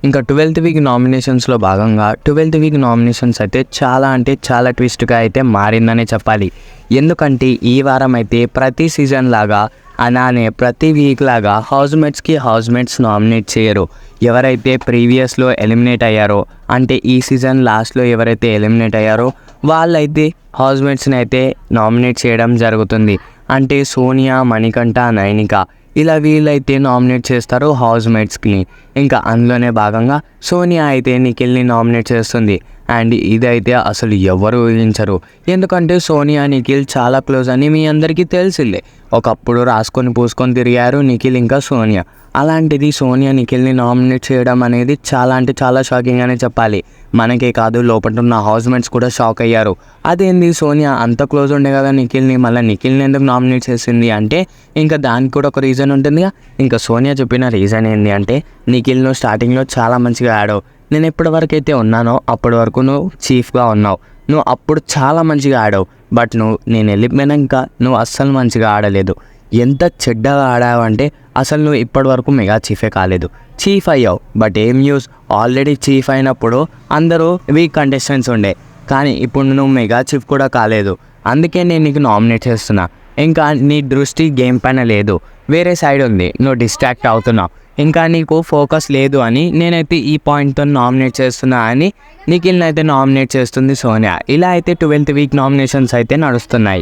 ఇంకా 12th week నామినేషన్స్లో భాగంగా 12th week nominations అయితే చాలా అంటే చాలా ట్విస్ట్గా అయితే మారిందనే చెప్పాలి. ఎందుకంటే ఈ వారం అయితే ప్రతి సీజన్ లాగా అలానే ప్రతి వీక్ లాగా హౌస్మేట్స్ నామినేట్ చేయరు. ఎవరైతే ప్రీవియస్లో ఎలిమినేట్ అయ్యారో అంటే ఈ సీజన్ లాస్ట్లో ఎవరైతే ఎలిమినేట్ అయ్యారో వాళ్ళైతే హౌస్మేట్స్ని అయితే నామినేట్ చేయడం జరుగుతుంది. అంటే సోనియా, మణికంఠ, నైనిక ఇలా వీళ్ళైతే నామినేట్ చేస్తారు హౌస్మేట్స్కి. ఇంకా అందులోనే భాగంగా సోనియా అయితే నిఖిల్ని నామినేట్ చేస్తుంది. అండ్ ఇదైతే అసలు ఎవరు ఊహించరు. ఎందుకంటే సోనియా నిఖిల్ చాలా క్లోజ్ అని మీ అందరికీ తెలిసిందే. ఒకప్పుడు రాసుకొని పూసుకొని తిరిగారు నిఖిల్ ఇంకా సోనియా. అలాంటిది సోనియా నిఖిల్ని నామినేట్ చేయడం అనేది చాలా అంటే చాలా షాకింగ్ అనే చెప్పాలి. మనకే కాదు లోపల ఉన్న హౌస్మేట్స్ కూడా షాక్ అయ్యారు. అదేంది సోనియా అంత క్లోజ్ ఉండే కదా నిఖిల్ని, మళ్ళీ నిఖిల్ని ఎందుకు నామినేట్ చేసింది అంటే ఇంకా దానికి కూడా ఒక రీజన్ ఉంటుందిగా. ఇంకా సోనియా చెప్పిన రీజన్ ఏంటి అంటే నిఖిల్ను స్టార్టింగ్లో చాలా మంచిగా ఆడావు, నేను ఎప్పటి వరకు అయితే ఉన్నానో అప్పటి వరకు నువ్వు చీఫ్గా ఉన్నావు, నువ్వు అప్పుడు చాలా మంచిగా ఆడావు, బట్ నేను వెళ్ళిపోయినాక నువ్వు అస్సలు మంచిగా ఆడలేదు. ఎంత చెడ్డగా ఆడావంటే అసలు నువ్వు ఇప్పటి వరకు మెగా చీఫే కాలేదు, చీఫ్ అయ్యావు. బట్ ఏం యూస్, ఆల్రెడీ చీఫ్ అయినప్పుడు అందరూ వీక్ కంటెస్టెంట్స్ ఉండే, కానీ ఇప్పుడు నువ్వు మెగా చీఫ్ కూడా కాలేదు. అందుకే నేను నీకు నామినేట్ చేస్తున్నా. ఇంకా నీ దృష్టి గేమ్ పైన లేదు, వేరే సైడ్ ఉంది, నువ్వు డిస్ట్రాక్ట్ అవుతున్నావు, ఇంకా నీకు ఫోకస్ లేదు అని నేనైతే ఈ పాయింట్తో నామినేట్ చేస్తున్నా అని నిఖిల్ని అయితే నామినేట్ చేస్తుంది సోనియా. ఇలా అయితే 12th వీక్ నామినేషన్స్ అయితే నడుస్తున్నాయి.